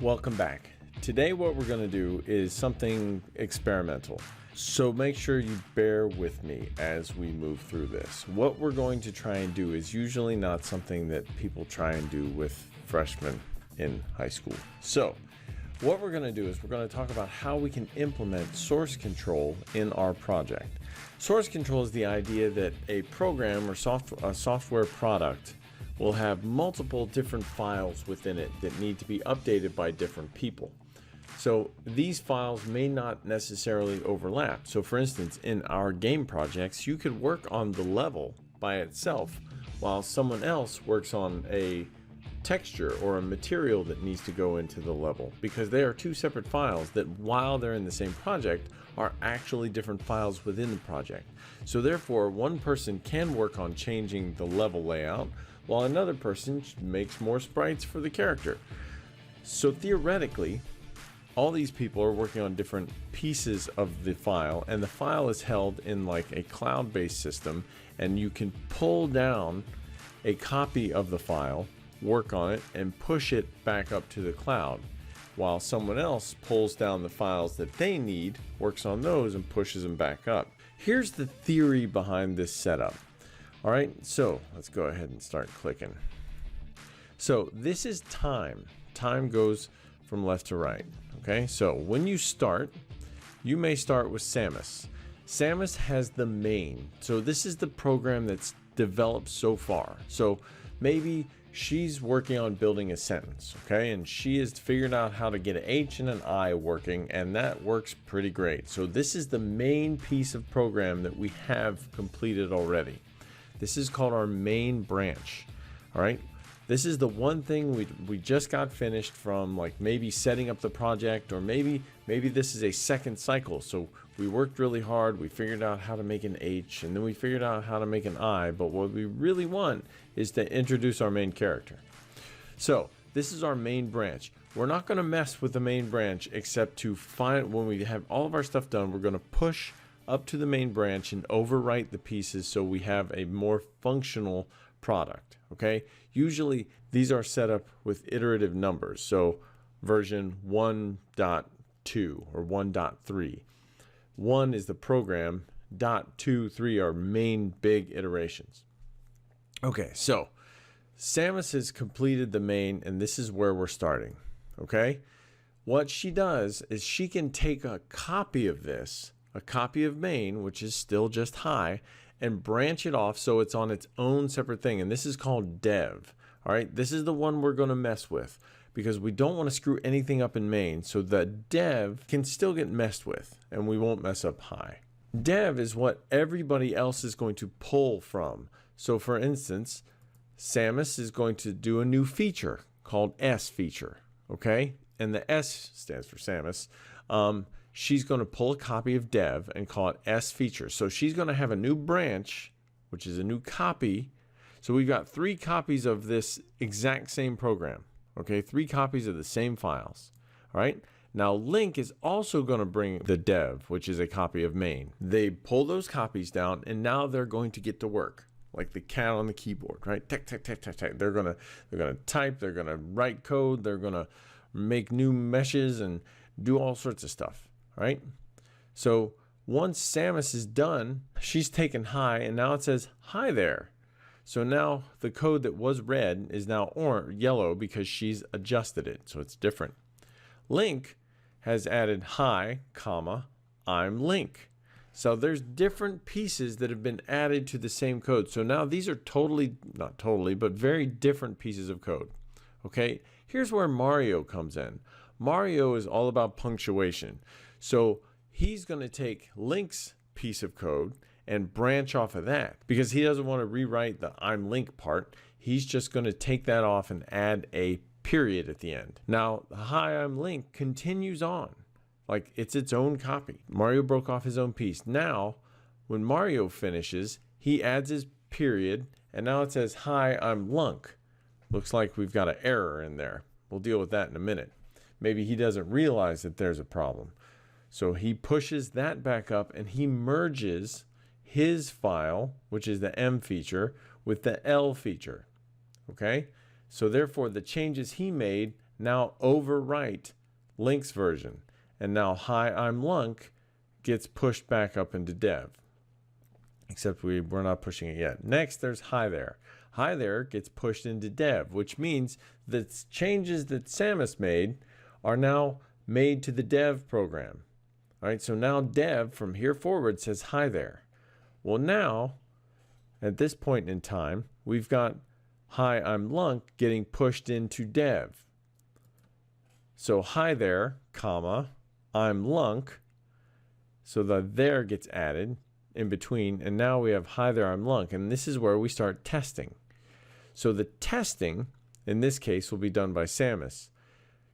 Welcome back. Today what we're going to do is something experimental. So make sure you bear with me as we move through this. What we're going to try and do is usually not something that people try and do with freshmen in high school. So what we're going to do is we're going to talk about how we can implement source control in our project. Source control is the idea that a program or a software product will have multiple different files within it that need to be updated by different people. So these files may not necessarily overlap. So for instance, in our game projects, you could work on the level by itself while someone else works on a texture or a material that needs to go into the level, because they are two separate files that, while they're in the same project, are actually different files within the project. So therefore, one person can work on changing the level layout while another person makes more sprites for the character. So theoretically, all these people are working on different pieces of the file, and the file is held in like a cloud-based system, and you can pull down a copy of the file, work on it, and push it back up to the cloud, while someone else pulls down the files that they need, works on those, and pushes them back up. Here's the theory behind this setup. All right, so let's go ahead and start clicking. So this is time. Time goes from left to right. Okay, so when you start, you may start with Samus. Samus has the main. So this is the program that's developed so far. So maybe she's working on building a sentence, okay? And she has figured out how to get an H and an I working, and that works pretty great. So this is the main piece of program that we have completed already. This is called our main branch, all right? This is the one thing we just got finished from, like maybe setting up the project, or maybe this is a second cycle. So we worked really hard, we figured out how to make an H, and then we figured out how to make an I, but what we really want is to introduce our main character. So this is our main branch. We're not going to mess with the main branch except to find, when we have all of our stuff done, we're going to push up to the main branch and overwrite the pieces so we have a more functional product. Okay, usually these are set up with iterative numbers, so version 1.2 or 1.3. 1 is the program, 2, 3 are main big iterations. Okay, so Samus has completed the main, and this is where we're starting. Okay, what she does is she can take a copy of this, a copy of main, which is still just high, and branch it off so it's on its own separate thing, and this is called dev. All right, this is the one we're going to mess with because we don't want to screw anything up in main, so the dev can still get messed with and we won't mess up high. Dev is what everybody else is going to pull from. So for instance, Samus is going to do a new feature called S feature, okay? And the S stands for Samus. She's going to pull a copy of dev and call it S feature. So she's going to have a new branch, which is a new copy. So we've got 3 copies of this exact same program. Okay, 3 copies of the same files. All right. Now Link is also going to bring the dev, which is a copy of main. They pull those copies down, and now they're going to get to work like the cat on the keyboard, right? Tick, tick, tick, tick, tick. They're gonna type. They're gonna write code. They're gonna make new meshes and do all sorts of stuff. Right? So once Samus is done, she's taken high, and now it says hi there. So now the code that was red is now yellow because she's adjusted it, so it's different. Link has added hi, comma, I'm Link. So there's different pieces that have been added to the same code. So now these are not totally, but very different pieces of code. Okay, here's where Mario comes in. Mario is all about punctuation. So he's going to take Link's piece of code and branch off of that because he doesn't want to rewrite the I'm Link part. He's just going to take that off and add a period at the end. Now, the hi, I'm Link continues on like it's its own copy. Mario broke off his own piece. Now, when Mario finishes, he adds his period, and now it says hi, I'm Lunk. Looks like we've got an error in there. We'll deal with that in a minute. Maybe he doesn't realize that there's a problem. So he pushes that back up and he merges his file, which is the M feature, with the L feature. Okay? So therefore the changes he made now overwrite Link's version. And now hi, I'm Lunk gets pushed back up into dev. Except we're not pushing it yet. Next, there's hi there. Hi there gets pushed into dev, which means that changes that Samus made are now made to the dev program. All right, so now dev from here forward says hi there. Well, now, at this point in time, we've got hi, I'm Lunk getting pushed into dev. So hi there, comma, I'm Lunk. So the there gets added in between, and now we have hi there, I'm Lunk, and this is where we start testing. So the testing, in this case, will be done by Samus.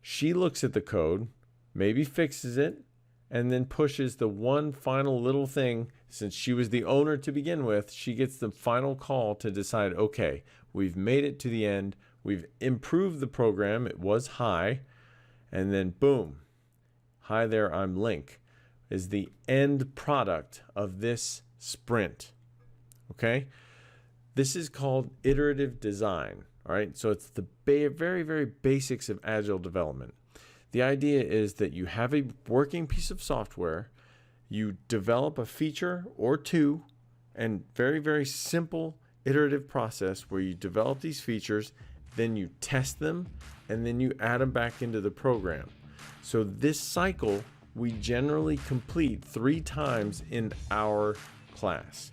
She looks at the code, maybe fixes it, and then pushes the one final little thing. Since she was the owner to begin with, she gets the final call to decide, okay, we've made it to the end, we've improved the program, it was hi, and then boom, hi there, I'm Link, is the end product of this sprint. Okay? This is called iterative design. All right? So it's the very, very basics of agile development. The idea is that you have a working piece of software, you develop a feature or two, and very, very simple iterative process where you develop these features, then you test them, and then you add them back into the program. So this cycle we generally complete 3 times in our class.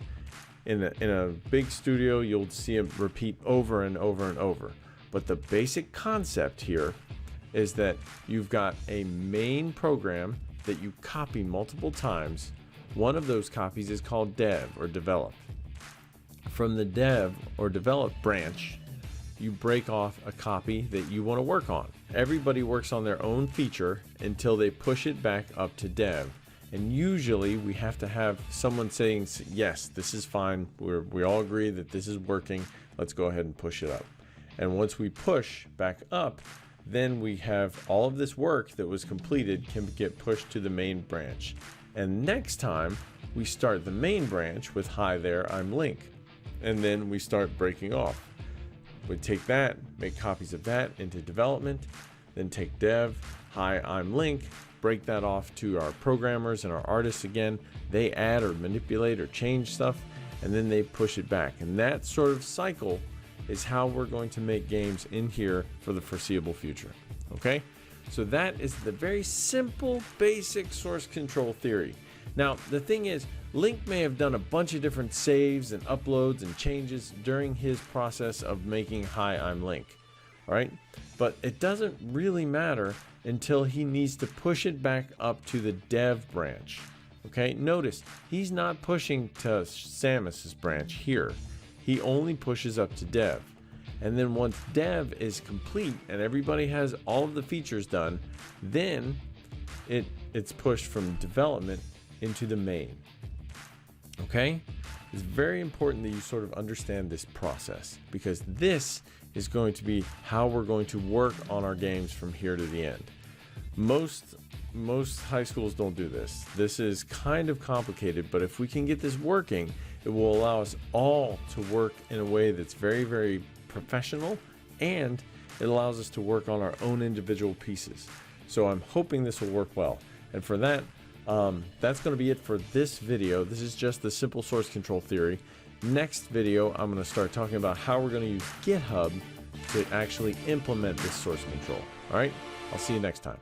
In a big studio, you'll see it repeat over and over and over. But the basic concept here is that you've got a main program that you copy multiple times. One of those copies is called dev or develop. From the dev or develop branch, you break off a copy that you want to work on. Everybody works on their own feature until they push it back up to dev. And usually we have to have someone saying, yes, this is fine. We all agree that this is working. Let's go ahead and push it up. And once we push back up, then we have all of this work that was completed can get pushed to the main branch. And next time we start the main branch with hi there, I'm Link. And then we start breaking off. We take that, make copies of that into development, then take dev, hi, I'm Link, break that off to our programmers and our artists again. They add or manipulate or change stuff, and then they push it back. And that sort of cycle is how we're going to make games in here for the foreseeable future. Okay? So that is the very simple, basic source control theory. Now, the thing is, Link may have done a bunch of different saves and uploads and changes during his process of making Hi, I'm Link. All right? But it doesn't really matter until he needs to push it back up to the dev branch. Okay? Notice, he's not pushing to Samus's branch here. He only pushes up to dev. And then once dev is complete and everybody has all of the features done, then it's pushed from development into the main. Okay? It's very important that you sort of understand this process, because this is going to be how we're going to work on our games from here to the end. Most high schools don't do this. This is kind of complicated, but if we can get this working, it will allow us all to work in a way that's very, very professional, and it allows us to work on our own individual pieces. So I'm hoping this will work well. And for that, that's going to be it for this video. This is just the simple source control theory. Next video, I'm going to start talking about how we're going to use GitHub to actually implement this source control. All right, I'll see you next time.